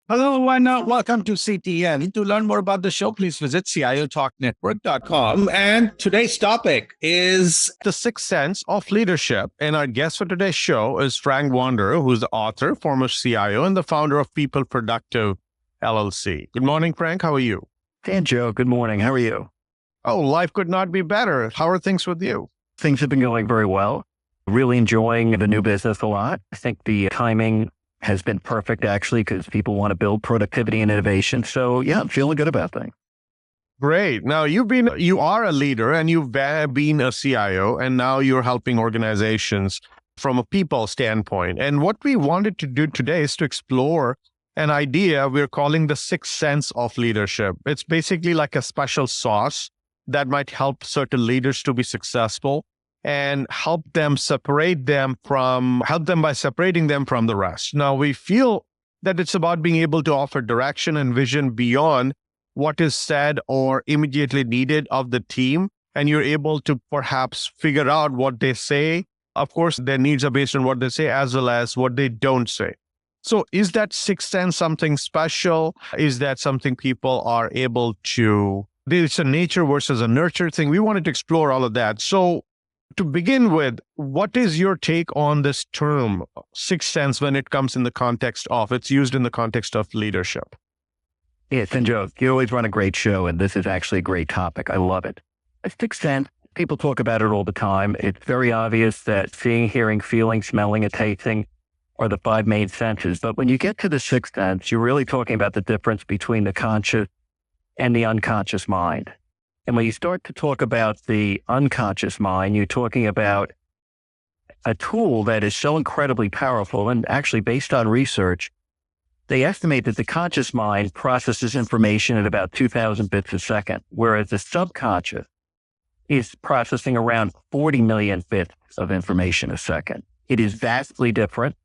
Hello and welcome to CTN. To learn more about the show, please visit ciotalknetwork.com. And today's topic is the sixth sense of leadership. And our guest for today's show is Frank Wanderer, who's the author, former CIO, and the founder of People Productive LLC. Good morning, Frank. How are you? Sanjog, good morning. How are you? Oh, life could not be better. How are things with you? Things have been going very well. Really enjoying the new business a lot. I think the timing has been perfect, actually, because people want to build productivity and innovation. So yeah, I'm feeling good about things. Great. Now you are a leader and you've been a CIO, and now you're helping organizations from a people standpoint. And what we wanted to do today is to explore an idea we're calling the sixth sense of leadership. It's basically like a special sauce that might help certain leaders to be successful and help them by separating them from the rest. Now, we feel that it's about being able to offer direction and vision beyond what is said or immediately needed of the team. And you're able to perhaps figure out what they say. Of course, their needs are based on what they say as well as what they don't say. So is that sixth sense something special? Is that something people are able to, it's a nature versus a nurture thing? We wanted to explore all of that. So to begin with, what is your take on this term, sixth sense, when it comes in the context of, it's used in the context of leadership? Yes, and Joe, you always run a great show, and this is actually a great topic. I love it. A sixth sense, people talk about it all the time. It's very obvious that seeing, hearing, feeling, smelling, and tasting are the five main senses. But when you get to the sixth sense, you're really talking about the difference between the conscious and the unconscious mind. And when you start to talk about the unconscious mind, you're talking about a tool that is so incredibly powerful. And actually, based on research, they estimate that the conscious mind processes information at about 2,000 bits a second, whereas the subconscious is processing around 40 million bits of information a second. It is vastly different.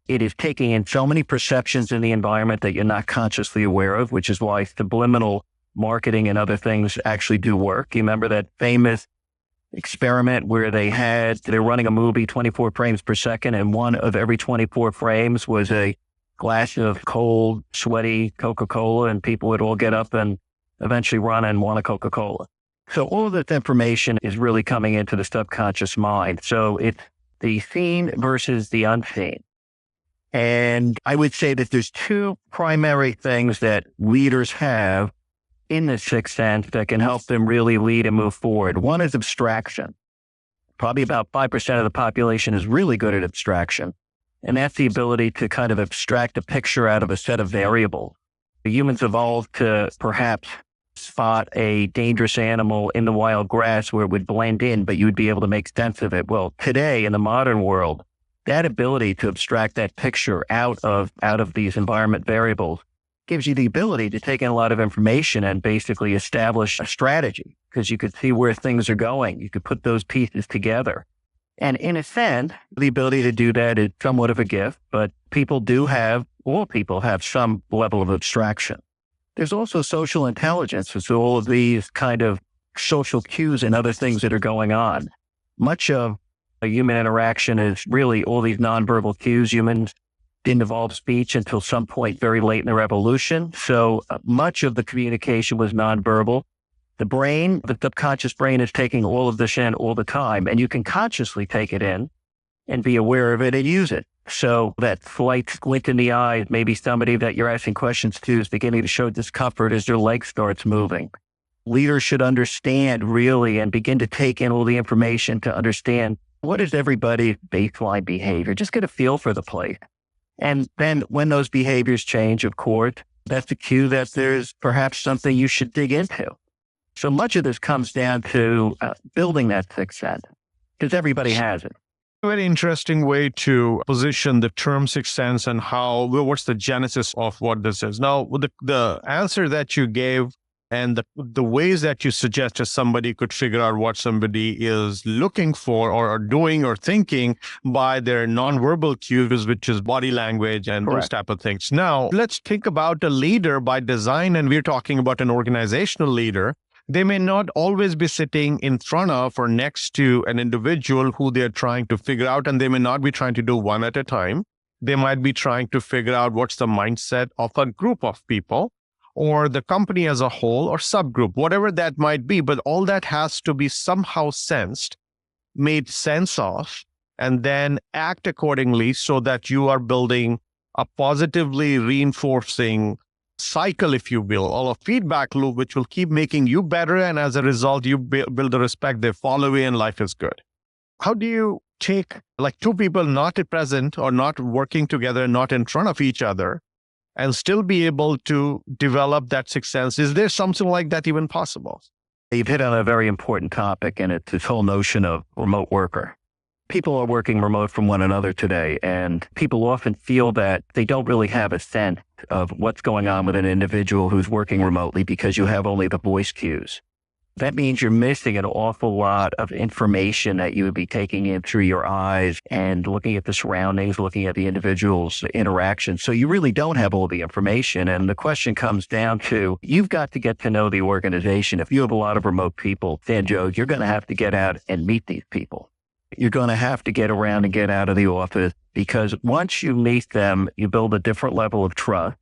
It is taking in so many perceptions in the environment that you're not consciously aware of, which is why subliminal marketing and other things actually do work. You remember that famous experiment where they're running a movie 24 frames per second, and one of every 24 frames was a glass of cold, sweaty Coca-Cola, and people would all get up and eventually run and want a Coca-Cola. So all of this information is really coming into the subconscious mind. So it's the seen versus the unseen. And I would say that there's two primary things that leaders have in the sixth sense that can help them really lead and move forward. One is abstraction. Probably about 5% of the population is really good at abstraction. And that's the ability to kind of abstract a picture out of a set of variables. The humans evolved to perhaps spot a dangerous animal in the wild grass where it would blend in, but you'd be able to make sense of it. Well, today in the modern world, that ability to abstract that picture out of these environment variables gives you the ability to take in a lot of information and basically establish a strategy, because you could see where things are going. You could put those pieces together. And in a sense, the ability to do that is somewhat of a gift, but all people have some level of abstraction. There's also social intelligence. So all of these kind of social cues and other things that are going on. Much of a human interaction is really all these nonverbal cues. Humans didn't evolve speech until some point very late in their evolution. So much of the communication was nonverbal. The subconscious brain is taking all of this in all the time, and you can consciously take it in and be aware of it and use it. So that slight squint in the eye, maybe somebody that you're asking questions to is beginning to show discomfort as their leg starts moving. Leaders should understand really and begin to take in all the information to understand what is everybody's baseline behavior. Just get a feel for the place. And then when those behaviors change, of course, that's a cue that there's perhaps something you should dig into. So much of this comes down to building that sixth sense, because everybody has it. A very interesting way to position the term sixth sense and what's the genesis of what this is. Now, the answer that you gave and the ways that you suggested somebody could figure out what somebody is looking for or doing or thinking by their nonverbal cues, which is body language and Correct. those type of things. Now, let's think about a leader by design, and we're talking about an organizational leader. They may not always be sitting in front of or next to an individual who they're trying to figure out, and they may not be trying to do one at a time. They might be trying to figure out what's the mindset of a group of people or the company as a whole or subgroup, whatever that might be. But all that has to be somehow sensed, made sense of, and then act accordingly so that you are building a positively reinforcing cycle, if you will, or a feedback loop, which will keep making you better. And as a result, you build the respect, they follow you, and life is good. How do you take like two people not present or not working together, not in front of each other, and still be able to develop that sixth sense? Is there something like that even possible? You've hit on a very important topic, and it's this whole notion of remote worker. People are working remote from one another today, and people often feel that they don't really have a sense of what's going on with an individual who's working remotely because you have only the voice cues. That means you're missing an awful lot of information that you would be taking in through your eyes and looking at the surroundings, looking at the individual's interaction. So you really don't have all the information. And the question comes down to, you've got to get to know the organization. If you have a lot of remote people, Sanjog, you're going to have to get out and meet these people. You're going to have to get around and get out of the office, because once you meet them, you build a different level of trust.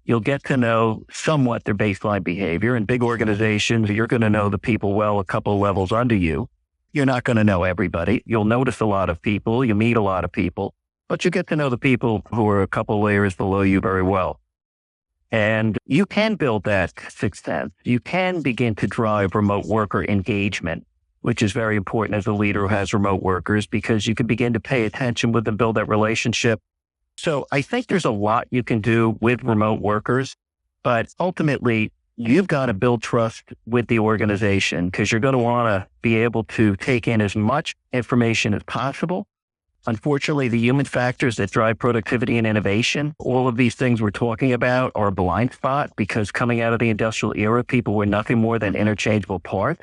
You'll get to know somewhat their baseline behavior. In big organizations, you're going to know the people well a couple levels under you. You're not going to know everybody. You'll notice a lot of people. You meet a lot of people, but you get to know the people who are a couple layers below you very well. And you can build that sixth sense. You can begin to drive remote worker engagement, which is very important as a leader who has remote workers, because you can begin to pay attention with them, build that relationship. So I think there's a lot you can do with remote workers, but ultimately you've got to build trust with the organization, because you're going to want to be able to take in as much information as possible. Unfortunately, the human factors that drive productivity and innovation, all of these things we're talking about, are a blind spot, because coming out of the industrial era, people were nothing more than interchangeable parts.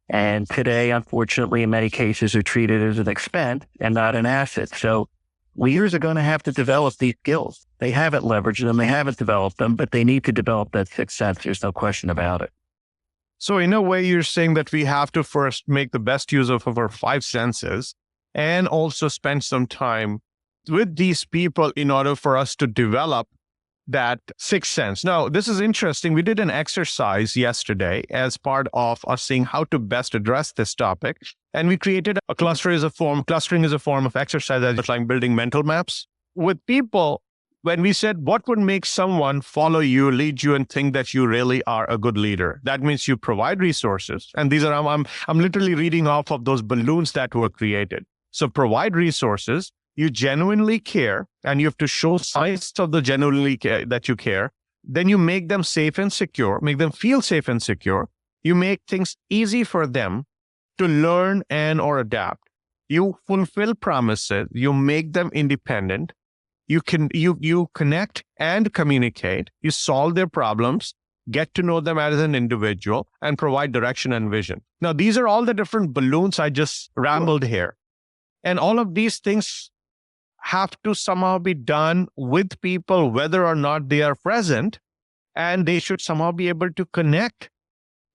And today, unfortunately, in many cases, are treated as an expense and not an asset. So leaders are going to have to develop these skills. They haven't leveraged them, they haven't developed them, but they need to develop that sixth sense. There's no question about it. So in a way, you're saying that we have to first make the best use of our five senses and also spend some time with these people in order for us to develop that sixth sense. Now, this is interesting. We did an exercise yesterday as part of us seeing how to best address this topic. And we created a clustering is a form of exercise that's like building mental maps with people. When we said, what would make someone follow you, lead you, and think that you really are a good leader? That means you provide resources. And these are, I'm literally reading off of those balloons that were created. So provide resources. You genuinely care, and you have to show signs of the genuinely care that you care. Then you make them safe and secure, make them feel safe and secure. You make things easy for them to learn and or adapt. You fulfill promises. You make them independent. You connect and communicate. You solve their problems, get to know them as an individual, and provide direction and vision. Now, these are all the different balloons I just rambled here. And all of these things have to somehow be done with people, whether or not they are present, and they should somehow be able to connect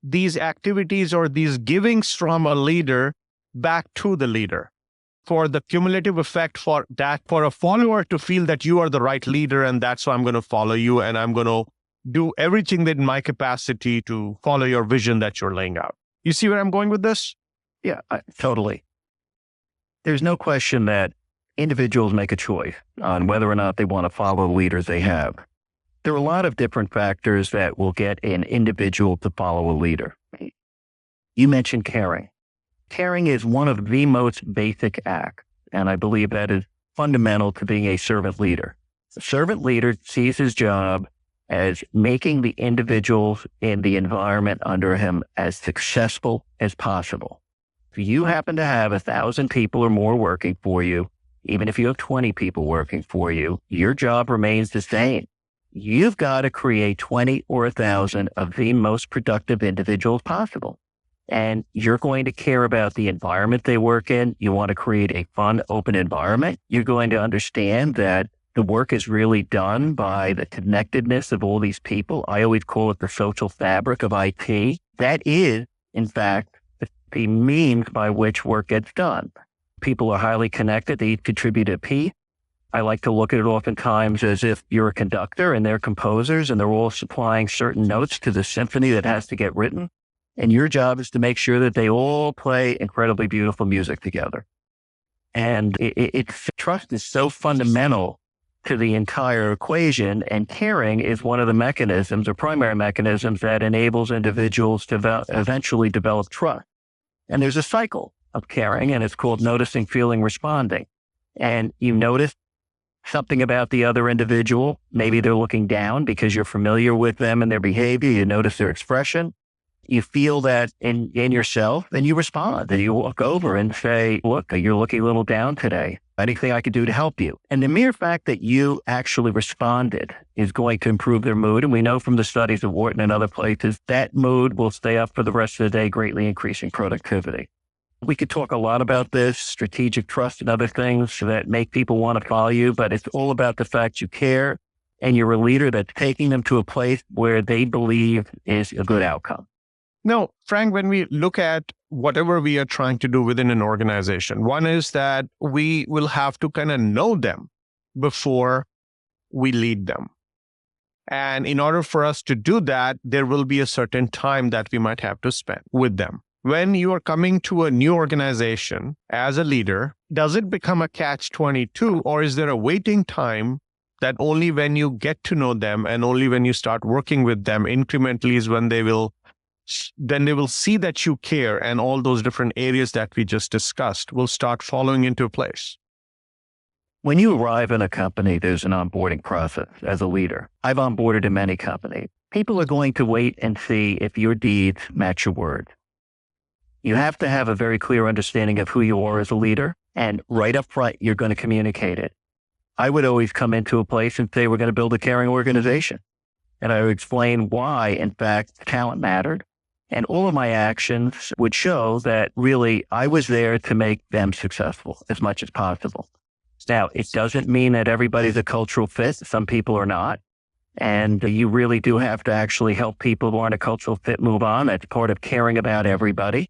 these activities or these givings from a leader back to the leader for the cumulative effect for a follower to feel that you are the right leader, and that's why I'm going to follow you, and I'm going to do everything in my capacity to follow your vision that you're laying out. You see where I'm going with this? Yeah, totally. There's no question that individuals make a choice on whether or not they want to follow the leaders they have. There are a lot of different factors that will get an individual to follow a leader. You mentioned caring. Caring is one of the most basic acts, and I believe that is fundamental to being a servant leader. A servant leader sees his job as making the individuals in the environment under him as successful as possible. If you happen to have 1,000 people or more working for you, even if you have 20 people working for you, your job remains the same. You've got to create 20 or 1,000 of the most productive individuals possible. And you're going to care about the environment they work in. You want to create a fun, open environment. You're going to understand that the work is really done by the connectedness of all these people. I always call it the social fabric of IT. That is, in fact, the means by which work gets done. People are highly connected. They contribute a piece. I like to look at it oftentimes as if you're a conductor and they're composers and they're all supplying certain notes to the symphony that has to get written. And your job is to make sure that they all play incredibly beautiful music together. And trust is so fundamental to the entire equation, and caring is one of the mechanisms or primary mechanisms that enables individuals to eventually develop trust. And there's a cycle of caring, and it's called noticing, feeling, responding. And you notice something about the other individual. Maybe they're looking down because you're familiar with them and their behavior. You notice their expression. You feel that in yourself, and you respond. And you walk over and say, look, you're looking a little down today. Anything I could do to help you? And the mere fact that you actually responded is going to improve their mood. And we know from the studies of Wharton and other places, that mood will stay up for the rest of the day, greatly increasing productivity. We could talk a lot about this, strategic trust and other things that make people want to follow you, but it's all about the fact you care and you're a leader that's taking them to a place where they believe is a good outcome. Now, Frank, when we look at whatever we are trying to do within an organization, one is that we will have to kind of know them before we lead them. And in order for us to do that, there will be a certain time that we might have to spend with them. When you are coming to a new organization as a leader, does it become a catch-22, or is there a waiting time that only when you get to know them and only when you start working with them incrementally is when they will see that you care, and all those different areas that we just discussed will start falling into place? When you arrive in a company, there's an onboarding process as a leader. I've onboarded in many companies. People are going to wait and see if your deeds match your words. You have to have a very clear understanding of who you are as a leader, and right up front, you're going to communicate it. I would always come into a place and say, we're going to build a caring organization. And I would explain why, in fact, talent mattered. And all of my actions would show that really I was there to make them successful as much as possible. Now, it doesn't mean that everybody's a cultural fit. Some people are not. And you really do have to actually help people who aren't a cultural fit move on. That's part of caring about everybody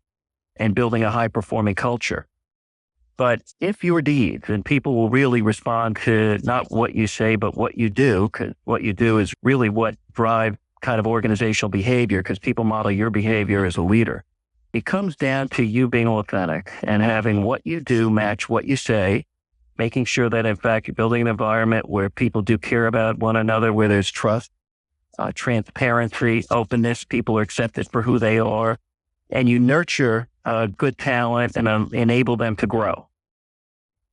and building a high-performing culture. But if your deeds, and people will really respond to not what you say, but what you do, because what you do is really what drives kind of organizational behavior, because people model your behavior as a leader. It comes down to you being authentic and having what you do match what you say, making sure that, in fact, you're building an environment where people do care about one another, where there's trust, transparency, openness, people are accepted for who they are, and you nurture good talent and enable them to grow.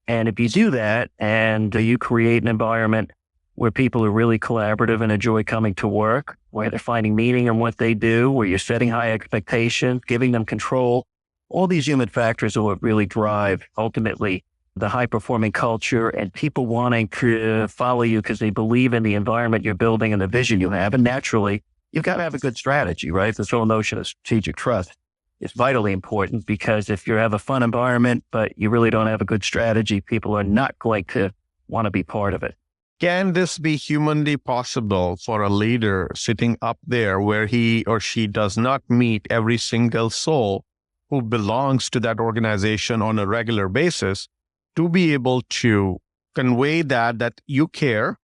And if you do that and you create an environment where people are really collaborative and enjoy coming to work, where they're finding meaning in what they do, where you're setting high expectations, giving them control, all these human factors are what really drive, ultimately, the high-performing culture and people wanting to follow you because they believe in the environment you're building and the vision you have. And naturally, you've got to have a good strategy, right? This whole notion of strategic trust is vitally important, because if you have a fun environment, but you really don't have a good strategy, people are not going to want to be part of it. Can this be humanly possible for a leader sitting up there where he or she does not meet every single soul who belongs to that organization on a regular basis, to be able to convey that you care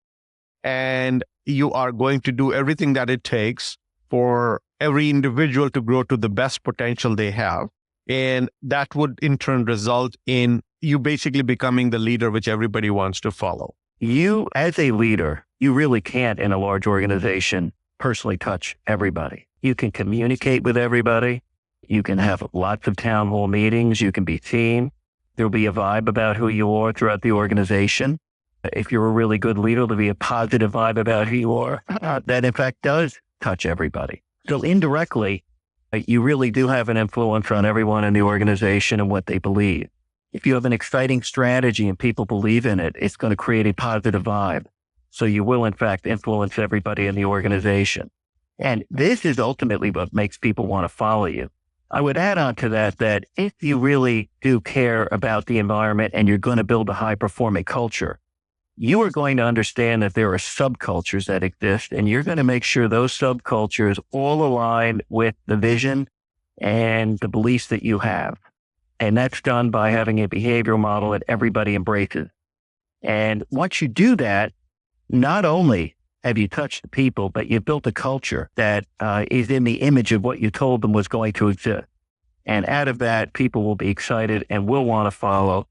and you are going to do everything that it takes for every individual to grow to the best potential they have? And that would in turn result in you basically becoming the leader which everybody wants to follow. You, as a leader, you really can't, in a large organization, personally touch everybody. You can communicate with everybody. You can have lots of town hall meetings. You can be seen. There'll be a vibe about who you are throughout the organization. If you're a really good leader, there'll be a positive vibe about who you are that, in fact, does touch everybody. So indirectly, you really do have an influence on everyone in the organization and what they believe. If you have an exciting strategy and people believe in it, it's going to create a positive vibe. So you will, in fact, influence everybody in the organization. And this is ultimately what makes people want to follow you. I would add on to that if you really do care about the environment and you're going to build a high-performing culture, you are going to understand that there are subcultures that exist, and you're going to make sure those subcultures all align with the vision and the beliefs that you have. And that's done by having a behavioral model that everybody embraces. And once you do that, not only have you touched the people, but you've built a culture that is in the image of what you told them was going to exist. And out of that, people will be excited and will want to follow,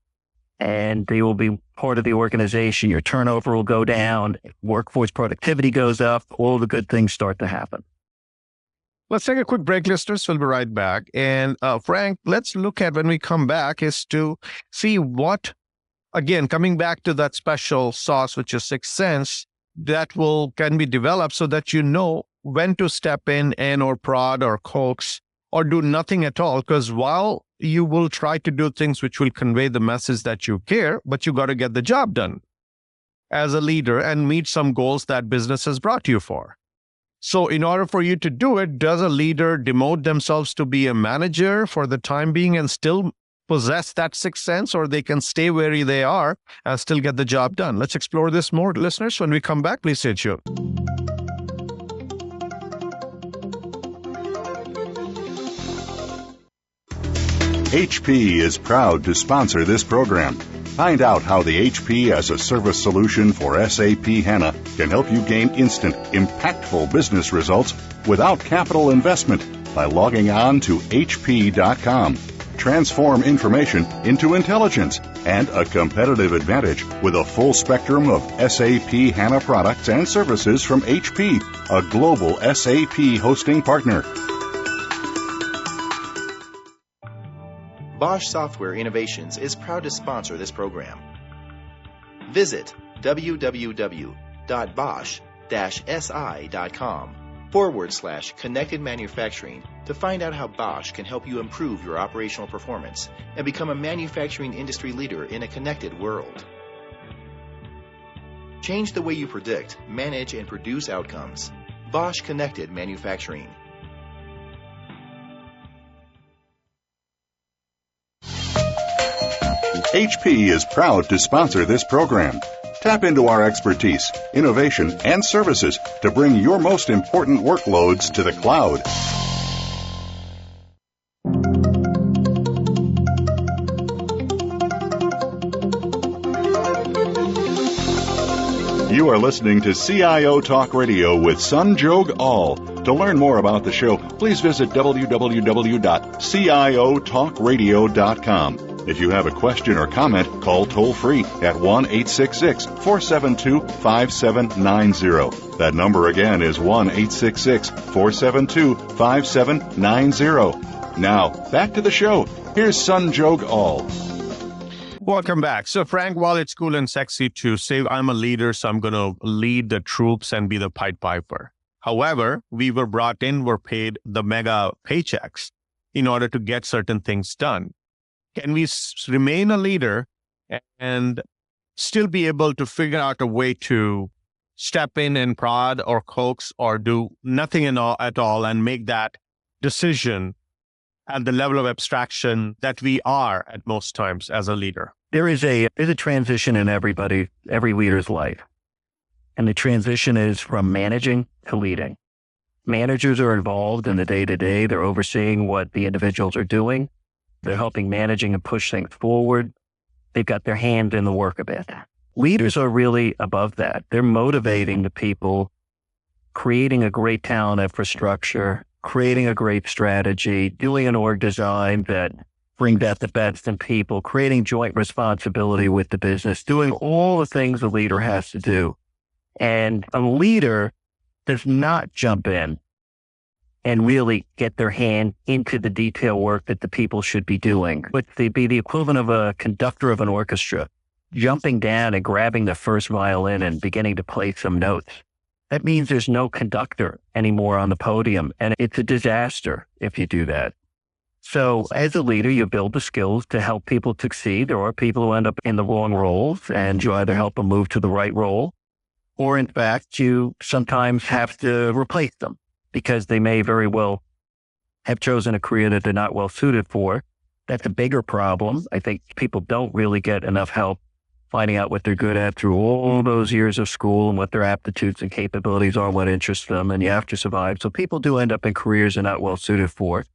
and they will be part of the organization. Your turnover will go down, workforce productivity goes up, all the good things start to happen. Let's take a quick break, listeners. We'll be right back. And Frank, let's look at when we come back is to see what, again, coming back to that special sauce, which is sixth sense, that can be developed so that you know when to step in and or prod or coax or do nothing at all. Because while you will try to do things which will convey the message that you care, but you got to get the job done as a leader and meet some goals that business has brought you for. So in order for you to do it, does a leader demote themselves to be a manager for the time being and still possess that sixth sense, or they can stay where they are and still get the job done? Let's explore this more, listeners. When we come back, please stay tuned. HP is proud to sponsor this program. Find out how the HP as a service solution for SAP HANA can help you gain instant, impactful business results without capital investment by logging on to hp.com. Transform information into intelligence and a competitive advantage with a full spectrum of SAP HANA products and services from HP, a global SAP hosting partner. Bosch Software Innovations is proud to sponsor this program. Visit www.bosch-si.com/connected manufacturing to find out how Bosch can help you improve your operational performance and become a manufacturing industry leader in a connected world. Change the way you predict, manage, and produce outcomes. Bosch Connected Manufacturing. HP is proud to sponsor this program. Tap into our expertise, innovation, and services to bring your most important workloads to the cloud. You are listening to CIO Talk Radio with Sanjog Aul. To learn more about the show, please visit www.ciotalkradio.com. If you have a question or comment, call toll-free at 1-866-472-5790. That number again is 1-866-472-5790. Now, back to the show. Here's Sanjog Aul. Welcome back. So, Frank, while it's cool and sexy to say I'm a leader, so I'm going to lead the troops and be the Pied Piper. However, we were brought in, were paid the mega paychecks in order to get certain things done. Can we remain a leader and still be able to figure out a way to step in and prod or coax or do nothing at all and make that decision at the level of abstraction that we are at most times as a leader? There's a transition in every leader's life. And the transition is from managing to leading. Managers are involved in the day-to-day. They're overseeing what the individuals are doing. They're helping managing and push things forward. They've got their hand in the work a bit. Leaders are really above that. They're motivating the people, creating a great talent infrastructure, creating a great strategy, doing an org design that brings out the best in people, creating joint responsibility with the business, doing all the things a leader has to do. And a leader does not jump in and really get their hand into the detail work that the people should be doing. But they'd be the equivalent of a conductor of an orchestra, jumping down and grabbing the first violin and beginning to play some notes. That means there's no conductor anymore on the podium, and it's a disaster if you do that. So as a leader, you build the skills to help people succeed. There are people who end up in the wrong roles, and you either help them move to the right role, or in fact, you sometimes have to replace them because they may very well have chosen a career that they're not well suited for. That's a bigger problem. I think people don't really get enough help finding out what they're good at through all those years of school and what their aptitudes and capabilities are, what interests them, and you have to survive. So people do end up in careers they're not well suited for,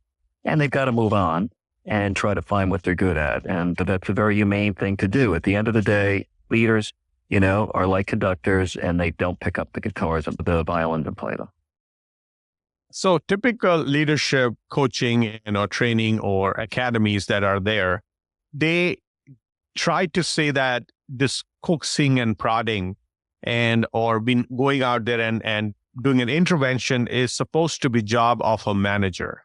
and they've got to move on and try to find what they're good at. And that's a very humane thing to do. At the end of the day, leaders are like conductors and they don't pick up the guitars and the violins and play them. So typical leadership coaching, training or academies that are there, they try to say that this coaxing and prodding or been going out there and doing an intervention is supposed to be job of a manager.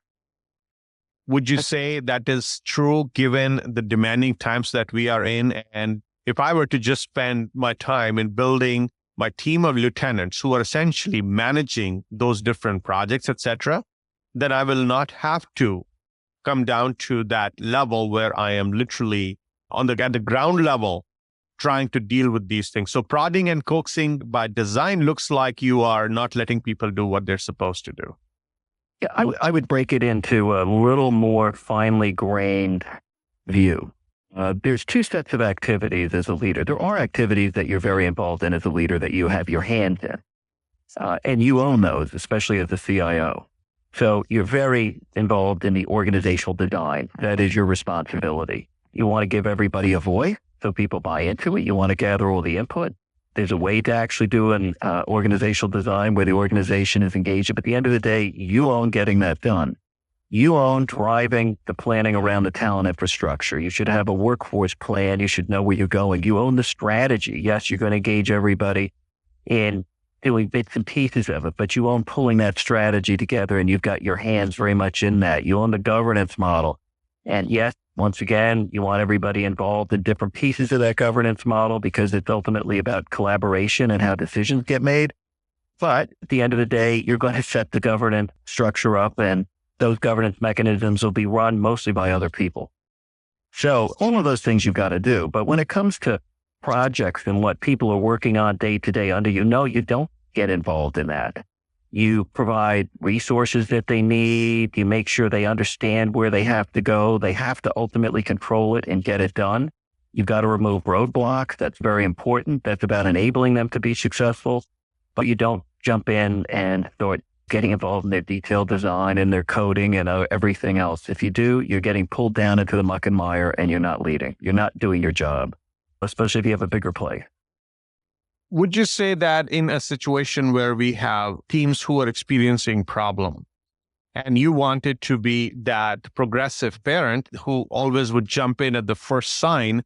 Would you say that is true given the demanding times that we are in? And if I were to just spend my time in building my team of lieutenants who are essentially managing those different projects, etc., then I will not have to come down to that level where I am literally at the ground level trying to deal with these things. So prodding and coaxing by design looks like you are not letting people do what they're supposed to do. Yeah, I would break it into a little more finely grained view. There's two sets of activities as a leader. There are activities that you're very involved in as a leader that you have your hand in. And you own those, especially as a CIO. So you're very involved in the organizational design. That is your responsibility. You want to give everybody a voice so people buy into it. You want to gather all the input. There's a way to actually do an organizational design where the organization is engaged. But at the end of the day, you own getting that done. You own driving the planning around the talent infrastructure. You should have a workforce plan. You should know where you're going. You own the strategy. Yes, you're going to engage everybody in doing bits and pieces of it, but you own pulling that strategy together and you've got your hands very much in that. You own the governance model. And yes, once again, you want everybody involved in different pieces of that governance model because it's ultimately about collaboration and how decisions get made. But at the end of the day, you're going to set the governance structure up and those governance mechanisms will be run mostly by other people. So all of those things you've got to do. But when it comes to projects and what people are working on day to day under you, no, you don't get involved in that. You provide resources that they need. You make sure they understand where they have to go. They have to ultimately control it and get it done. You've got to remove roadblocks. That's very important. That's about enabling them to be successful. But you don't jump in and start getting involved in their detailed design and their coding and everything else. If you do, you're getting pulled down into the muck and mire and you're not leading. You're not doing your job, especially if you have a bigger play. Would you say that in a situation where we have teams who are experiencing problem and you wanted to be that progressive parent who always would jump in at the first sign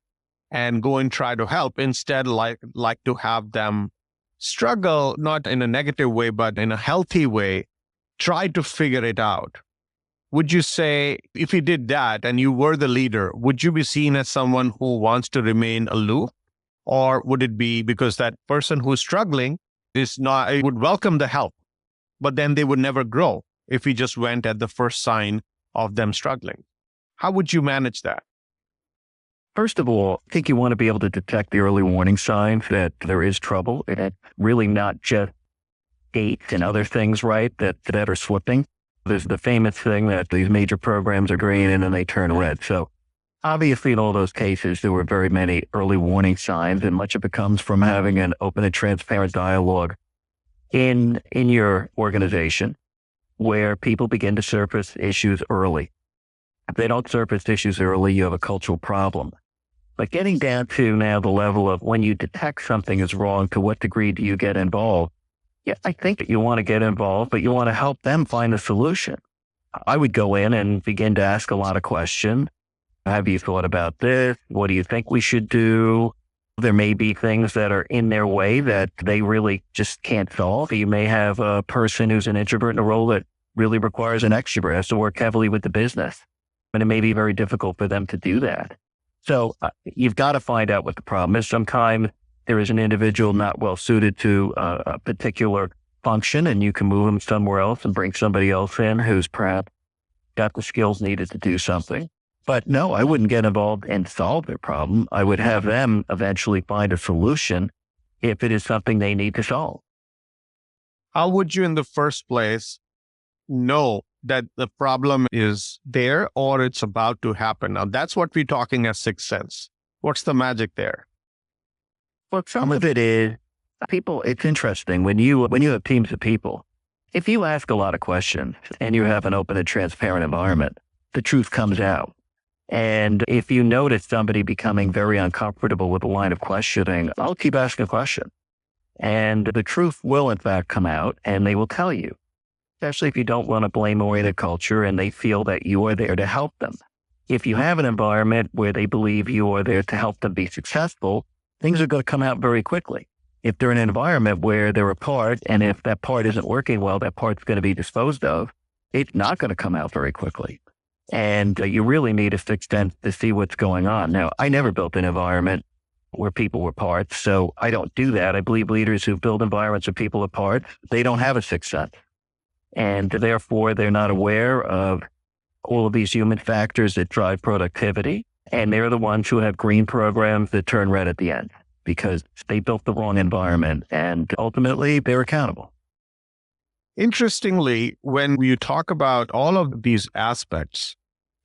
and go and try to help, instead like to have them struggle, not in a negative way, but in a healthy way, try to figure it out? Would you say if you did that and you were the leader, would you be seen as someone who wants to remain aloof? Or would it be because that person who's struggling would welcome the help, but then they would never grow if we just went at the first sign of them struggling? How would you manage that? First of all, I think you want to be able to detect the early warning signs that there is trouble. It's really not just dates and other things, right, that are slipping. There's the famous thing that these major programs are green and then they turn red. So obviously, in all those cases, there were very many early warning signs, and much of it comes from having an open and transparent dialogue in your organization where people begin to surface issues early. If they don't surface issues early, you have a cultural problem. But getting down to now the level of when you detect something is wrong, to what degree do you get involved? Yeah, I think that you want to get involved, but you want to help them find a solution. I would go in and begin to ask a lot of questions. Have you thought about this? What do you think we should do? There may be things that are in their way that they really just can't solve. You may have a person who's an introvert in a role that really requires an extrovert, has to work heavily with the business. And it may be very difficult for them to do that. So you've got to find out what the problem is. Sometimes there is an individual not well suited to a particular function, and you can move them somewhere else and bring somebody else in who's perhaps got the skills needed to do something. But no, I wouldn't get involved and solve their problem. I would have them eventually find a solution if it is something they need to solve. How would you in the first place know that the problem is there or it's about to happen? Now, that's what we're talking as sixth sense. What's the magic there? Well, some of it is people. It's interesting when you have teams of people, if you ask a lot of questions and you have an open and transparent environment, the truth comes out. And if you notice somebody becoming very uncomfortable with a line of questioning, I'll keep asking a question. And the truth will, in fact, come out, and they will tell you, especially if you don't want a blame-oriented culture and they feel that you are there to help them. If you have an environment where they believe you are there to help them be successful, things are going to come out very quickly. If they're in an environment where they're apart, and if that part isn't working well, that part's going to be disposed of, it's not going to come out very quickly. And you really need a sixth sense to see what's going on. Now, I never built an environment where people were parts, so I don't do that. I believe leaders who build environments where people are parts, they don't have a sixth sense. And therefore, they're not aware of all of these human factors that drive productivity. And they're the ones who have green programs that turn red at the end because they built the wrong environment. And ultimately, they're accountable. Interestingly, when you talk about all of these aspects,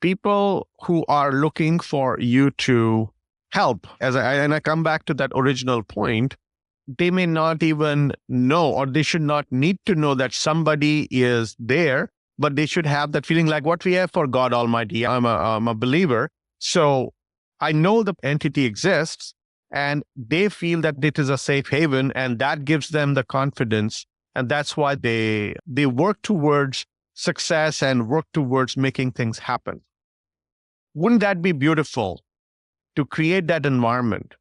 people who are looking for you to help, and I come back to that original point, they may not even know, or they should not need to know that somebody is there, but they should have that feeling like what we have for God Almighty. I'm a believer, so I know the entity exists, and they feel that it is a safe haven, and that gives them the confidence. And that's why they work towards success and work towards making things happen. Wouldn't that be beautiful to create that environment?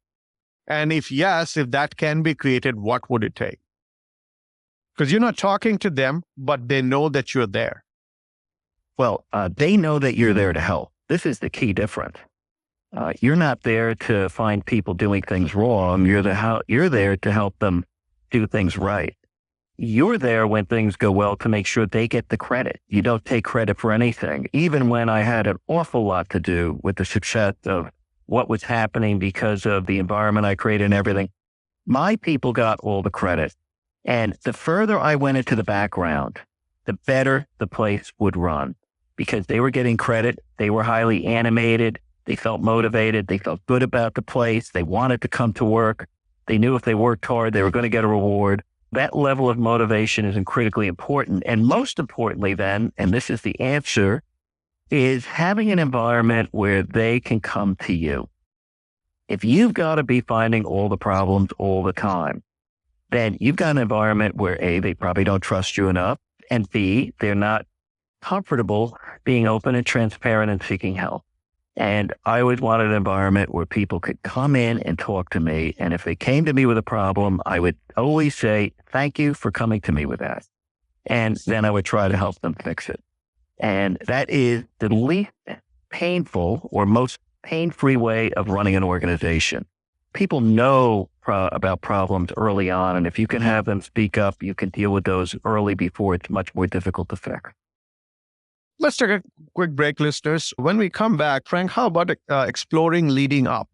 And if yes, if that can be created, what would it take? Because you're not talking to them, but they know that you're there. Well, they know that you're there to help. This is the key difference. You're not there to find people doing things wrong. You're there to help them do things right. You're there when things go well to make sure they get the credit. You don't take credit for anything. Even when I had an awful lot to do with the success of what was happening because of the environment I created and everything, my people got all the credit. And the further I went into the background, the better the place would run because they were getting credit. They were highly animated. They felt motivated. They felt good about the place. They wanted to come to work. They knew if they worked hard, they were going to get a reward. That level of motivation is critically important. And most importantly then, and this is the answer, is having an environment where they can come to you. If you've got to be finding all the problems all the time, then you've got an environment where A, they probably don't trust you enough, and B, they're not comfortable being open and transparent and seeking help. And I always wanted an environment where people could come in and talk to me. And if they came to me with a problem, I would always say, thank you for coming to me with that. And then I would try to help them fix it. And that is the least painful or most pain-free way of running an organization. People know about problems early on. And if you can have them speak up, you can deal with those early before it's much more difficult to fix. Let's take a quick break, listeners. When we come back, Frank, how about exploring leading up?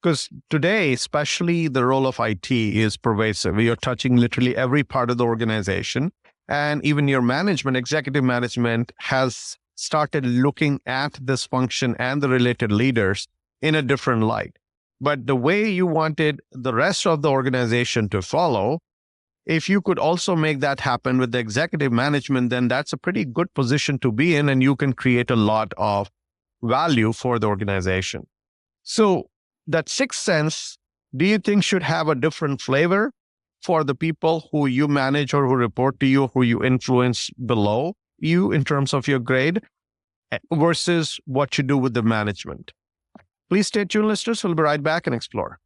Because today, especially the role of IT is pervasive. You're touching literally every part of the organization. And even your management, executive management, has started looking at this function and the related leaders in a different light. But the way you wanted the rest of the organization to follow, if you could also make that happen with the executive management, then that's a pretty good position to be in, and you can create a lot of value for the organization. So that sixth sense, do you think should have a different flavor for the people who you manage or who report to you, who you influence below you in terms of your grade, versus what you do with the management? Please stay tuned, listeners. We'll be right back and explore.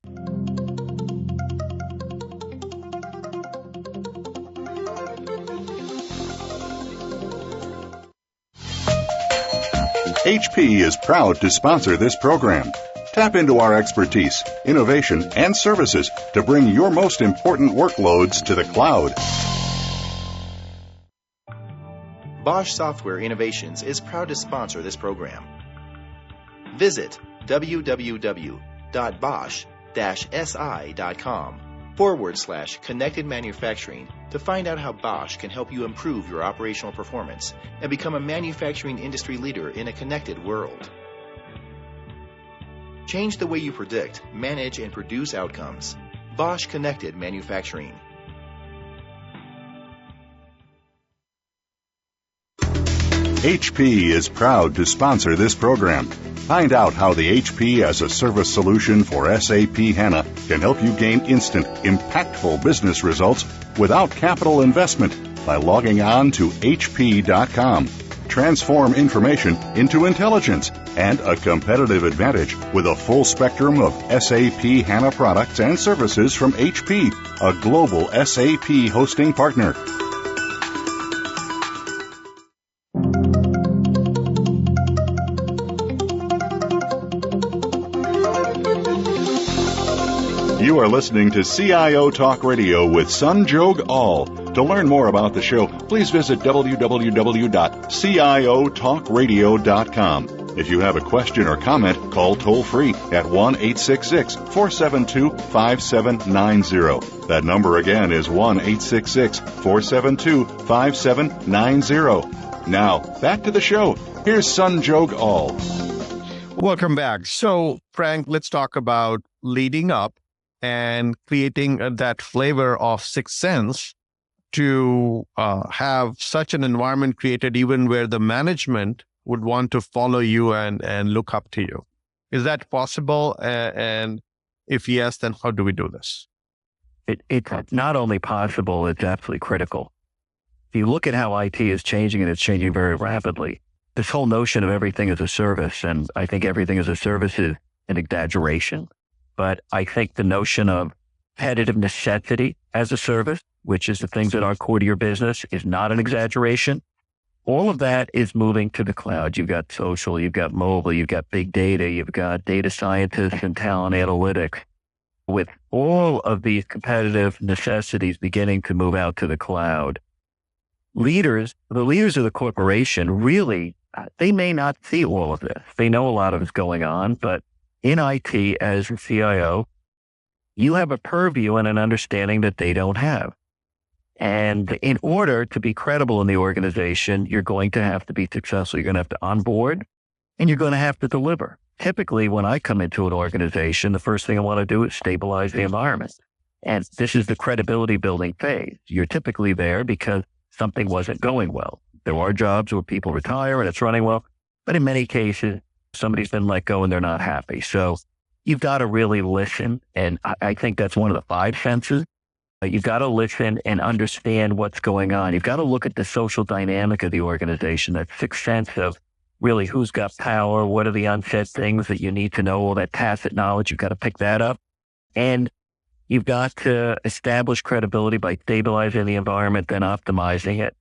HP is proud to sponsor this program. Tap into our expertise, innovation, and services to bring your most important workloads to the cloud. Bosch Software Innovations is proud to sponsor this program. Visit www.bosch-si.com/connected manufacturing to find out how Bosch can help you improve your operational performance and become a manufacturing industry leader in a connected world. Change the way you predict, manage, and produce outcomes. Bosch Connected Manufacturing. HP is proud to sponsor this program. Find out how the HP as a service solution for SAP HANA can help you gain instant, impactful business results without capital investment by logging on to hp.com. Transform information into intelligence and a competitive advantage with a full spectrum of SAP HANA products and services from HP, a global SAP hosting partner. You are listening to CIO Talk Radio with Sanjog Aul. To learn more about the show, please visit www.ciotalkradio.com. If you have a question or comment, call toll-free at 1-866-472-5790. That number again is 1-866-472-5790. Now, back to the show. Here's Sanjog Aul. Welcome back. So, Frank, let's talk about leading up and creating that flavor of sixth sense to have such an environment created even where the management would want to follow you and look up to you. Is that possible? And if yes, then how do we do this? It's not only possible, it's absolutely critical. If you look at how IT is changing, and it's changing very rapidly, this whole notion of everything as a service, and I think everything as a service is an exaggeration. But I think the notion of competitive necessity as a service, which is the things that are core to your business, is not an exaggeration. All of that is moving to the cloud. You've got social, you've got mobile, you've got big data, you've got data scientists and talent analytics. With all of these competitive necessities beginning to move out to the cloud, the leaders of the corporation really, they may not see all of this. They know a lot of it's going on, but in IT, as a CIO, you have a purview and an understanding that they don't have. And in order to be credible in the organization, you're going to have to be successful. You're going to have to onboard and you're going to have to deliver. Typically, when I come into an organization, the first thing I want to do is stabilize the environment. And this is the credibility building phase. You're typically there because something wasn't going well. There are jobs where people retire and it's running well, but in many cases, somebody's been let go and they're not happy. So you've got to really listen. And I think that's one of the five senses. You've got to listen and understand what's going on. You've got to look at the social dynamic of the organization, that sixth sense of really who's got power, what are the unsaid things that you need to know, all that tacit knowledge. You've got to pick that up. And you've got to establish credibility by stabilizing the environment, then optimizing it.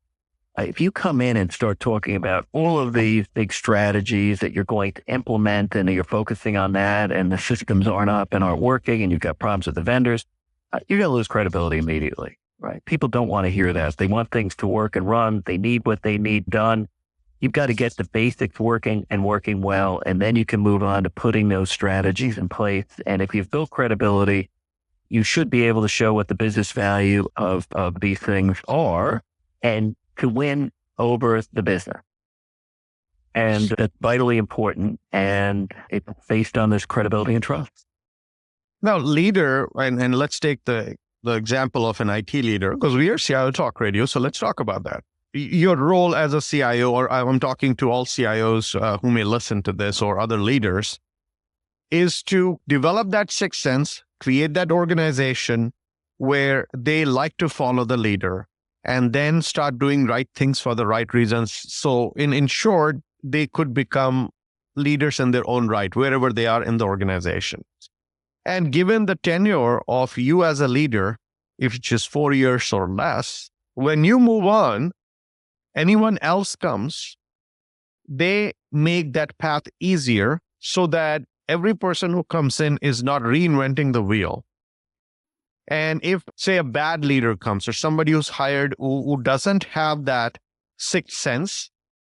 If you come in and start talking about all of these big strategies that you're going to implement and you're focusing on that and the systems aren't up and aren't working and you've got problems with the vendors, you're going to lose credibility immediately, right? People don't want to hear that. They want things to work and run. They need what they need done. You've got to get the basics working and working well, and then you can move on to putting those strategies in place. And if you've built credibility, you should be able to show what the business value of these things are and to win over the business. And that's vitally important. And it's based on this credibility and trust. Now, leader, and let's take the example of an IT leader, because we are CIO Talk Radio, so let's talk about that. Your role as a CIO, or I'm talking to all CIOs who may listen to this or other leaders, is to develop that sixth sense, create that organization where they like to follow the leader, and then start doing right things for the right reasons. So in short, they could become leaders in their own right, wherever they are in the organization. And given the tenure of you as a leader, if it's just 4 years or less, when you move on, anyone else comes, they make that path easier so that every person who comes in is not reinventing the wheel. And if, say, a bad leader comes or somebody who's hired who doesn't have that sixth sense,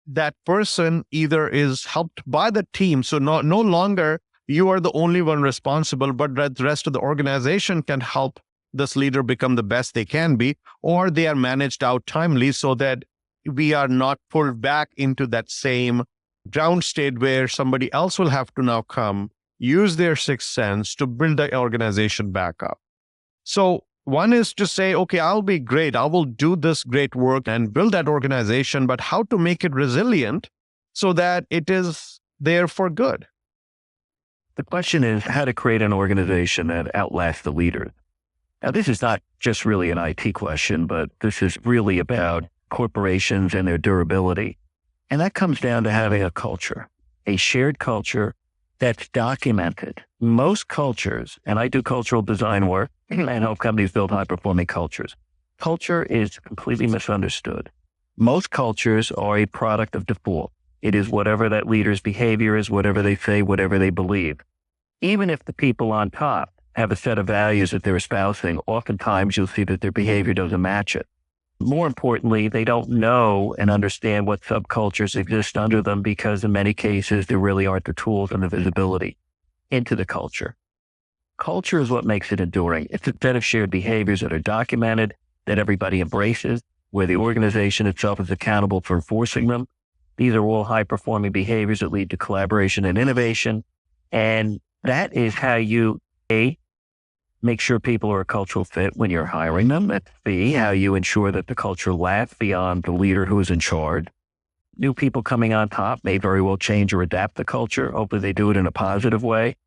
that person either is helped by the team. So no longer you are the only one responsible, but the rest of the organization can help this leader become the best they can be, or they are managed out timely so that we are not pulled back into that same down state where somebody else will have to now come, use their sixth sense to build the organization back up. So one is to say, okay, I'll be great. I will do this great work and build that organization, but how to make it resilient so that it is there for good? The question is how to create an organization that outlasts the leaders. Now, this is not just really an IT question, but this is really about corporations and their durability. And that comes down to having a culture, a shared culture that's documented. Most cultures, and I do cultural design work and help companies build high-performing cultures. Culture is completely misunderstood. Most cultures are a product of default. It is whatever that leader's behavior is, whatever they say, whatever they believe. Even if the people on top have a set of values that they're espousing, oftentimes you'll see that their behavior doesn't match it. More importantly, they don't know and understand what subcultures exist under them because in many cases, there really aren't the tools and the visibility into the culture. Culture is what makes it enduring. It's a set of shared behaviors that are documented, that everybody embraces, where the organization itself is accountable for enforcing them. These are all high-performing behaviors that lead to collaboration and innovation. And that is how you, A, make sure people are a cultural fit when you're hiring them. That's B, how you ensure that the culture lasts beyond the leader who is in charge. New people coming on top may very well change or adapt the culture. Hopefully they do it in a positive way.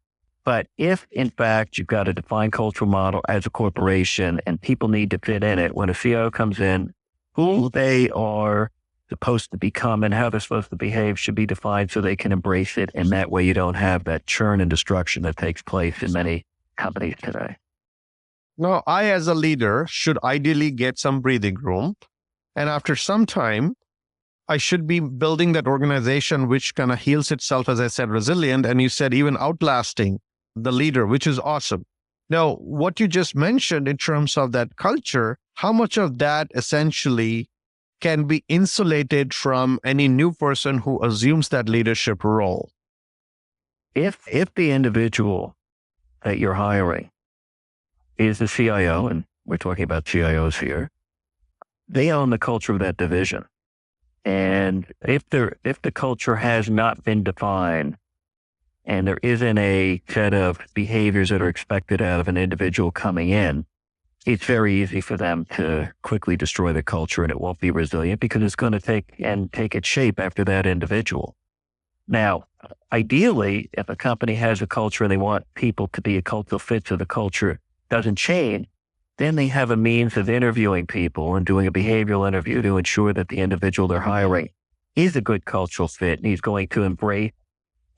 But if, in fact, you've got a defined cultural model as a corporation and people need to fit in it, when a CIO comes in, who they are supposed to become and how they're supposed to behave should be defined so they can embrace it. And that way you don't have that churn and destruction that takes place in many companies today. Now, I, as a leader, should ideally get some breathing room. And after some time, I should be building that organization which kind of heals itself, as I said, resilient. And you said even outlasting the leader, which is awesome. Now, what you just mentioned in terms of that culture, how much of that essentially can be insulated from any new person who assumes that leadership role? If the individual that you're hiring is the CIO, and we're talking about CIOs here, they own the culture of that division. And if the culture has not been defined and there isn't a set of behaviors that are expected out of an individual coming in, it's very easy for them to quickly destroy the culture and it won't be resilient because it's going to take its shape after that individual. Now, ideally, if a company has a culture and they want people to be a cultural fit so the culture doesn't change, then they have a means of interviewing people and doing a behavioral interview to ensure that the individual they're hiring is a good cultural fit and he's going to embrace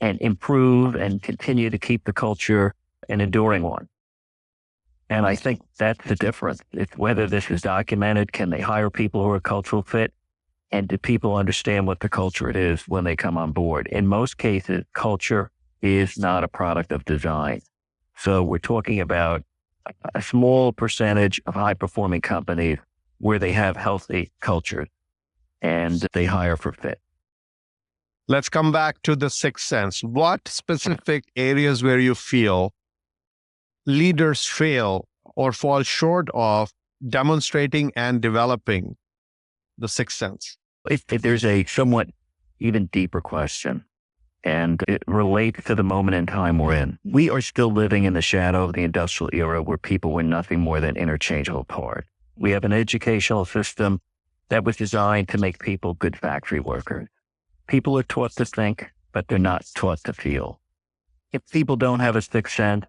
and improve and continue to keep the culture an enduring one. And I think that's the difference. It's whether this is documented, can they hire people who are a cultural fit, and do people understand what the culture it is when they come on board? In most cases, culture is not a product of design. So we're talking about a small percentage of high-performing companies where they have healthy cultures and they hire for fit. Let's come back to the sixth sense. What specific areas where you feel leaders fail or fall short of demonstrating and developing the sixth sense? If there's a somewhat even deeper question, and it relates to the moment in time we're in. We are still living in the shadow of the industrial era where people were nothing more than interchangeable parts. We have an educational system that was designed to make people good factory workers. People are taught to think, but they're not taught to feel. If people don't have a sixth sense,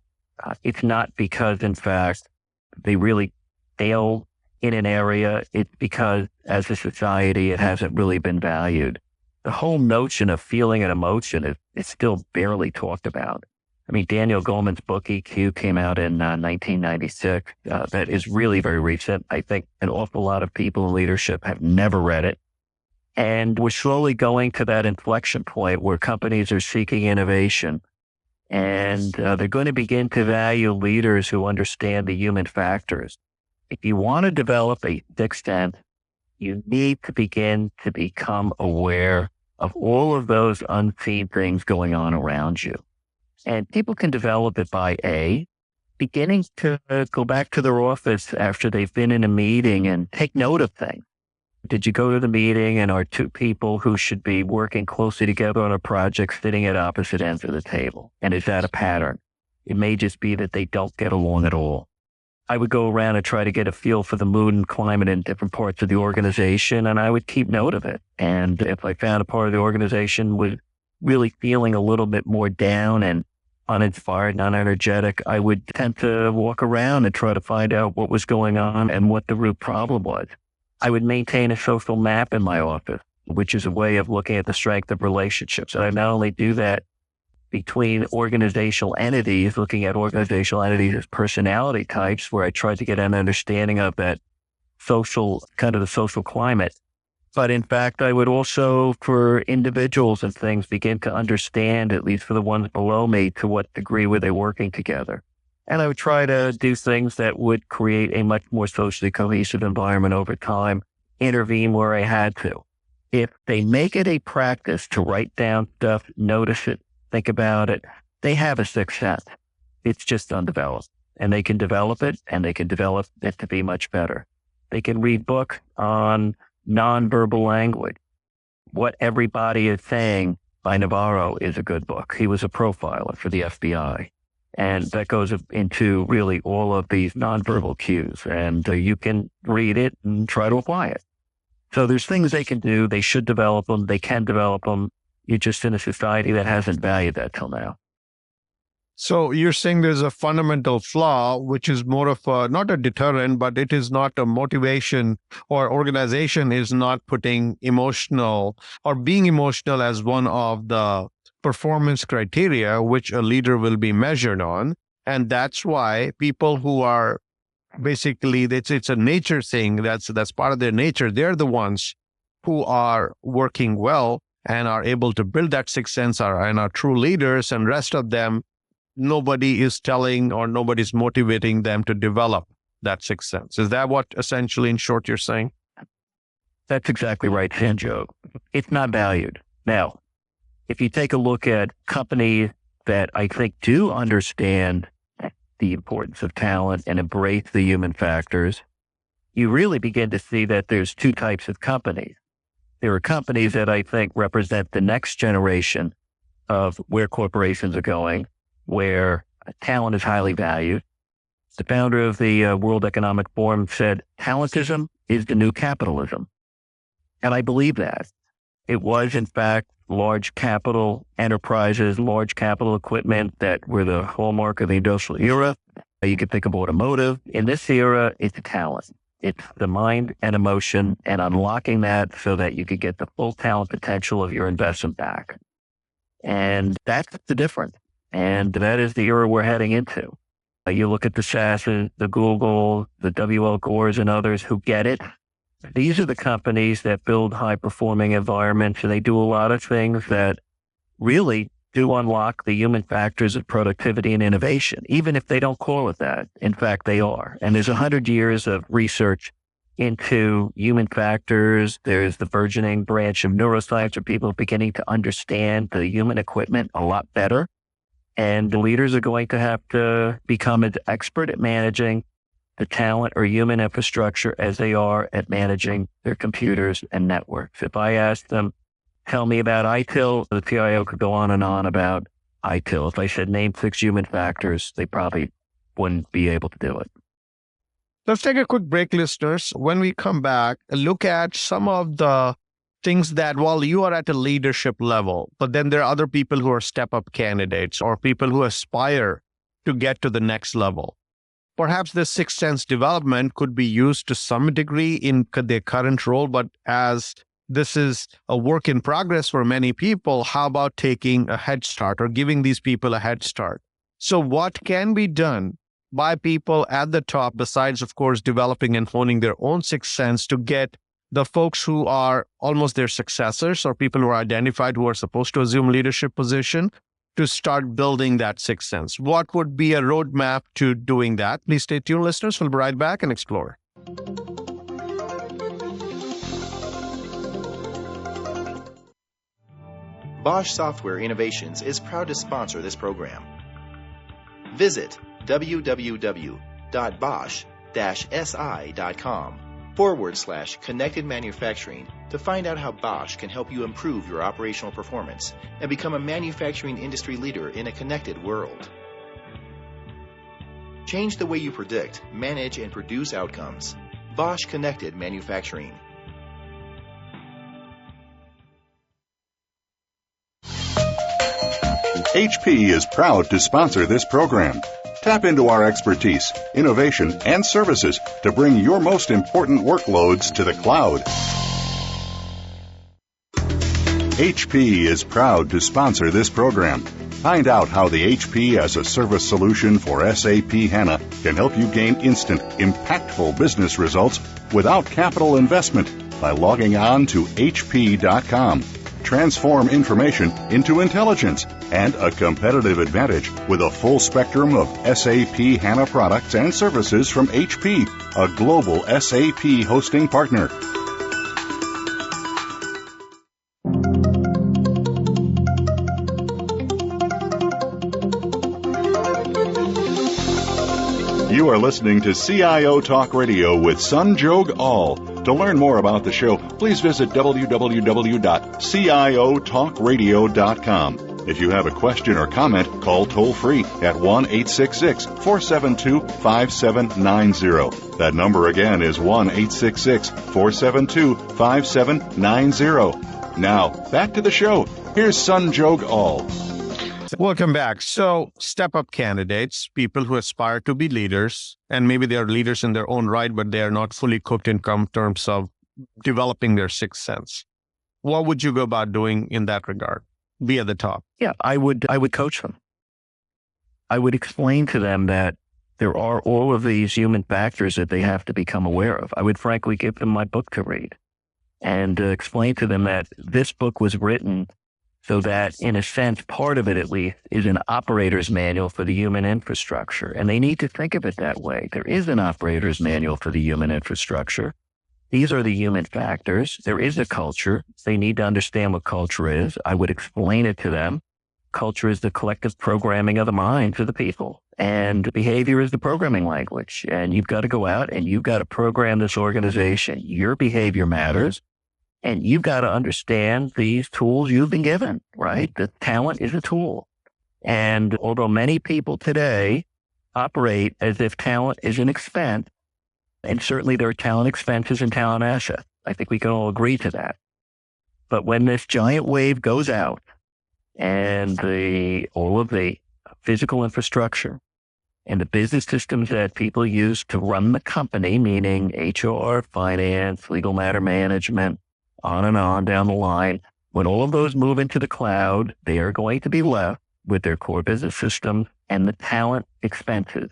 it's not because, in fact, they really failed in an area. It's because, as a society, it hasn't really been valued. The whole notion of feeling and emotion is still barely talked about. I mean, Daniel Goleman's book, EQ, came out in 1996. That is really very recent. I think an awful lot of people in leadership have never read it. And we're slowly going to that inflection point where companies are seeking innovation. And they're going to begin to value leaders who understand the human factors. If you want to develop a sixth sense, you need to begin to become aware of all of those unseen things going on around you. And people can develop it by beginning to go back to their office after they've been in a meeting and take note of things. Did you go to the meeting and are two people who should be working closely together on a project sitting at opposite ends of the table? And is that a pattern? It may just be that they don't get along at all. I would go around and try to get a feel for the mood and climate in different parts of the organization, and I would keep note of it. And if I found a part of the organization was really feeling a little bit more down and uninspired, non-energetic, I would tend to walk around and try to find out what was going on and what the root problem was. I would maintain a social map in my office, which is a way of looking at the strength of relationships. And I not only do that between organizational entities, looking at organizational entities as personality types, where I try to get an understanding of that social, kind of the social climate. But in fact, I would also, for individuals and things, begin to understand, at least for the ones below me, to what degree were they working together. And I would try to do things that would create a much more socially cohesive environment over time, intervene where I had to. If they make it a practice to write down stuff, notice it, think about it, they have a sixth sense. It's just undeveloped. And they can develop it, and they can develop it to be much better. They can read books on nonverbal language. What Everybody is Saying by Navarro is a good book. He was a profiler for the FBI. And that goes into really all of these nonverbal cues. And you can read it and try to apply it. So there's things they can do. They should develop them. They can develop them. You're just in a society that hasn't valued that till now. So you're saying there's a fundamental flaw, which is more of a, not a deterrent, but it is not a motivation, or organization is not putting emotional or being emotional as one of the performance criteria, which a leader will be measured on. And that's why people who are basically, it's a nature thing. That's part of their nature. They're the ones who are working well and are able to build that sixth sense and are true leaders, and rest of them, nobody is telling or nobody's motivating them to develop that sixth sense. Is that what essentially, in short, you're saying? That's exactly right, Sanjog. It's not valued. Now, if you take a look at companies that I think do understand the importance of talent and embrace the human factors, you really begin to see that there's two types of companies. There are companies that I think represent the next generation of where corporations are going, where talent is highly valued. The founder of the World Economic Forum said, talentism is the new capitalism. And I believe that. It was, in fact, large capital enterprises, large capital equipment that were the hallmark of the industrial era. You could think of automotive. In this era, it's talent. It's the mind and emotion, and unlocking that so that you could get the full talent potential of your investment back. And that's the difference. And that is the era we're heading into. You look at the SASs, the Google, the W.L. Gores, and others who get it. These are the companies that build high-performing environments, and they do a lot of things that really do unlock the human factors of productivity and innovation, even if they don't call it that. In fact, they are. And there's 100 years of research into human factors. There's the burgeoning branch of neuroscience where people are beginning to understand the human equipment a lot better. And the leaders are going to have to become as expert at managing the talent or human infrastructure as they are at managing their computers and networks. If I asked them, tell me about ITIL, the PIO could go on and on about ITIL. If I said name 6 human factors, they probably wouldn't be able to do it. Let's take a quick break, listeners. When we come back, look at some of the things that, while you are at a leadership level, but then there are other people who are step-up candidates or people who aspire to get to the next level. Perhaps this sixth sense development could be used to some degree in their current role, but as this is a work in progress for many people, how about taking a head start or giving these people a head start? So what can be done by people at the top, besides, of course, developing and honing their own sixth sense, to get the folks who are almost their successors or people who are identified who are supposed to assume leadership position to start building that sixth sense? What would be a roadmap to doing that? Please stay tuned, listeners. We'll be right back and explore. Bosch Software Innovations is proud to sponsor this program. Visit www.bosch-si.com/connected manufacturing to find out how Bosch can help you improve your operational performance and become a manufacturing industry leader in a connected world. Change the way you predict, manage, and produce outcomes. Bosch Connected Manufacturing. HP is proud to sponsor this program. Tap into our expertise, innovation, and services to bring your most important workloads to the cloud. HP is proud to sponsor this program. Find out how the HP as a service solution for SAP HANA can help you gain instant, impactful business results without capital investment by logging on to hp.com. Transform information into intelligence and a competitive advantage with a full spectrum of SAP HANA products and services from HP, a global SAP hosting partner. You are listening to CIO Talk Radio with Sanjog Aul. To learn more about the show, please visit www.ciotalkradio.com. If you have a question or comment, call toll-free at 1-866-472-5790. That number again is 1-866-472-5790. Now, back to the show. Here's Sanjog Aul. Welcome back. So, step-up candidates, people who aspire to be leaders, and maybe they are leaders in their own right, but they are not fully cooked in terms of developing their sixth sense. What would you go about doing in that regard? Be at the top. Yeah, I would coach them. I would explain to them that there are all of these human factors that they have to become aware of. I would frankly give them my book to read and explain to them that this book was written so that, in a sense, part of it at least is an operator's manual for the human infrastructure. And they need to think of it that way. There is an operator's manual for the human infrastructure. These are the human factors. There is a culture. They need to understand what culture is. I would explain it to them. Culture is the collective programming of the mind for the people. And behavior is the programming language. And you've got to go out and you've got to program this organization. Your behavior matters. And you've got to understand these tools you've been given, right? The talent is a tool. And although many people today operate as if talent is an expense, and certainly there are talent expenses and talent assets. I think we can all agree to that. But when this giant wave goes out and all of the physical infrastructure and the business systems that people use to run the company, meaning HR, finance, legal matter management, on and on down the line, when all of those move into the cloud, they are going to be left with their core business systems and the talent expenses.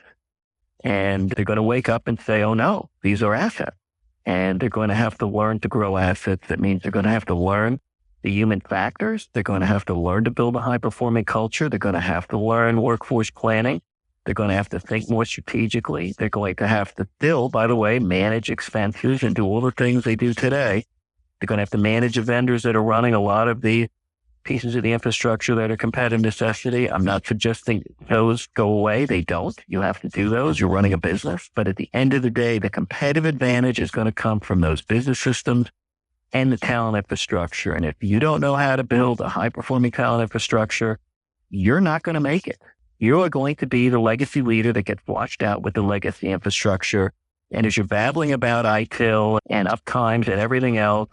And they're going to wake up and say, oh no, these are assets. And they're going to have to learn to grow assets. That means they're going to have to learn the human factors. They're going to have to learn to build a high-performing culture. They're going to have to learn workforce planning. They're going to have to think more strategically. They're going to have to still, by the way, manage expenses and do all the things they do today. They're going to have to manage the vendors that are running a lot of the pieces of the infrastructure that are competitive necessity. I'm not suggesting those go away. They don't. You have to do those. You're running a business. But at the end of the day, the competitive advantage is going to come from those business systems and the talent infrastructure. And if you don't know how to build a high-performing talent infrastructure, you're not going to make it. You are going to be the legacy leader that gets washed out with the legacy infrastructure. And as you're babbling about ITIL and uptimes and everything else,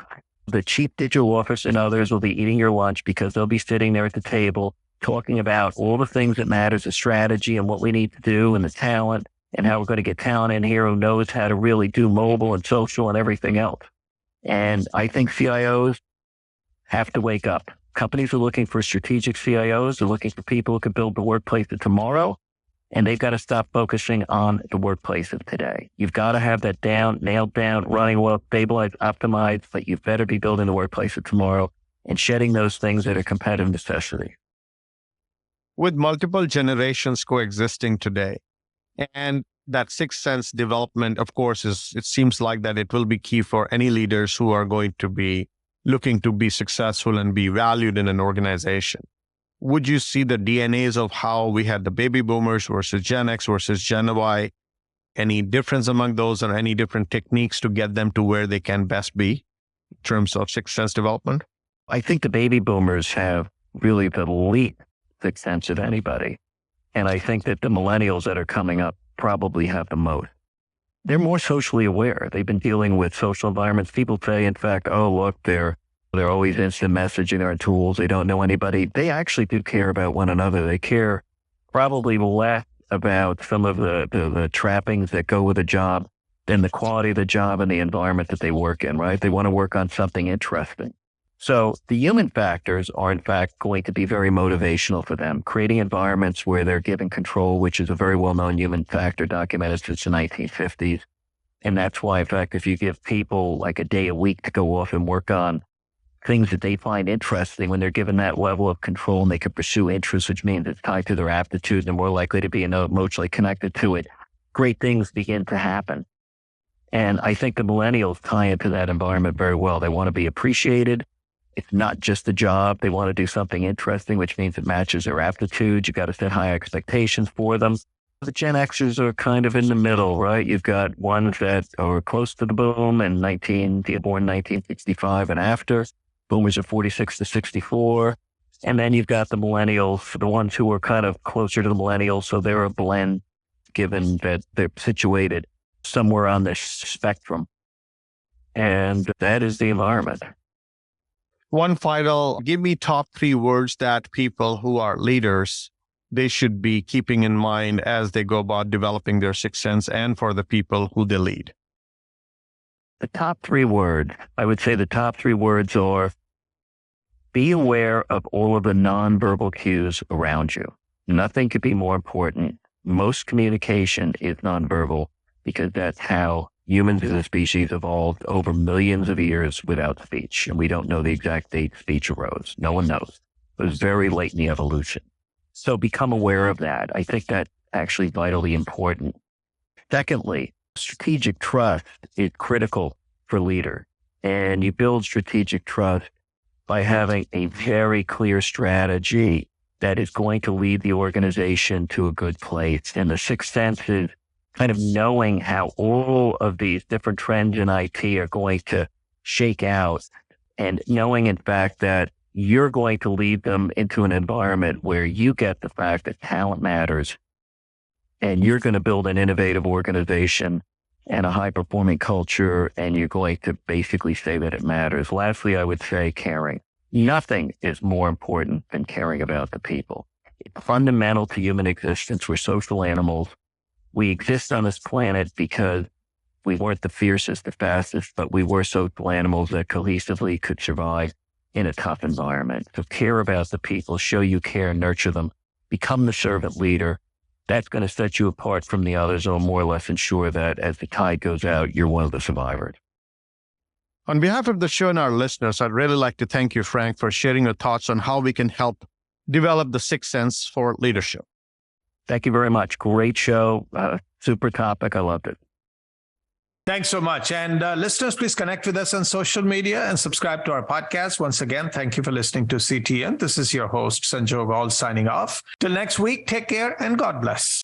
the chief digital officer and others will be eating your lunch because they'll be sitting there at the table talking about all the things that matters, the strategy and what we need to do and the talent and how we're going to get talent in here who knows how to really do mobile and social and everything else. And I think CIOs have to wake up. Companies are looking for strategic CIOs. They're looking for people who can build the workplace of tomorrow. And they've got to stop focusing on the workplace of today. You've got to have that down, nailed down, running well, stabilized, optimized, but you better be building the workplace of tomorrow and shedding those things that are competitive necessity. With multiple generations coexisting today, and that sixth sense development, of course, it seems like that it will be key for any leaders who are going to be looking to be successful and be valued in an organization. Would you see the DNAs of how we had the baby boomers versus Gen X versus Gen Y, any difference among those or any different techniques to get them to where they can best be in terms of sixth sense development? I think the baby boomers have really the least sixth sense of anybody. And I think that the millennials that are coming up probably have the most. They're more socially aware. They've been dealing with social environments. People say, in fact, oh, look, they're They're always instant messaging their tools. They don't know anybody. They actually do care about one another. They care probably less about some of the trappings that go with a job than the quality of the job and the environment that they work in, right? They want to work on something interesting. So the human factors are, in fact, going to be very motivational for them, creating environments where they're given control, which is a very well-known human factor documented since the 1950s. And that's why, in fact, if you give people like a day a week to go off and work on things that they find interesting, when they're given that level of control and they can pursue interests, which means it's tied to their aptitude, they're more likely to be emotionally connected to it, great things begin to happen. And I think the millennials tie into that environment very well. They want to be appreciated. It's not just a job. They want to do something interesting, which means it matches their aptitude. You've got to set high expectations for them. The Gen Xers are kind of in the middle, right? You've got ones that are close to the boom and born 1965 and after. Boomers are 46 to 64. And then you've got the millennials, the ones who are kind of closer to the millennials. So they're a blend, given that they're situated somewhere on this spectrum. And that is the environment. One final, give me top 3 words that people who are leaders, they should be keeping in mind as they go about developing their sixth sense and for the people who they lead. The top 3 words, I would say the top 3 words are be aware of all of the nonverbal cues around you. Nothing could be more important. Most communication is nonverbal because that's how humans as a species evolved over millions of years without speech. And we don't know the exact date speech arose. No one knows. It was very late in the evolution. So become aware of that. I think that's actually vitally important. Secondly, strategic trust is critical for leaders. And you build strategic trust by having a very clear strategy that is going to lead the organization to a good place. And the sixth sense is kind of knowing how all of these different trends in IT are going to shake out, and knowing, in fact, that you're going to lead them into an environment where you get the fact that talent matters, and you're going to build an innovative organization and a high-performing culture, and you're going to basically say that it matters. Lastly, I would say caring. Nothing is more important than caring about the people. It's fundamental to human existence. We're social animals. We exist on this planet because we weren't the fiercest, the fastest, but we were social animals that cohesively could survive in a tough environment. So care about the people, show you care, nurture them, become the servant leader. That's going to set you apart from the others, or more or less ensure that as the tide goes out, you're one of the survivors. On behalf of the show and our listeners, I'd really like to thank you, Frank, for sharing your thoughts on how we can help develop the sixth sense for leadership. Thank you very much. Great show. Super topic. I loved it. Thanks so much. And listeners, please connect with us on social media and subscribe to our podcast. Once again, thank you for listening to CTN. This is your host, Sanjog Aul, signing off. Till next week, take care and God bless.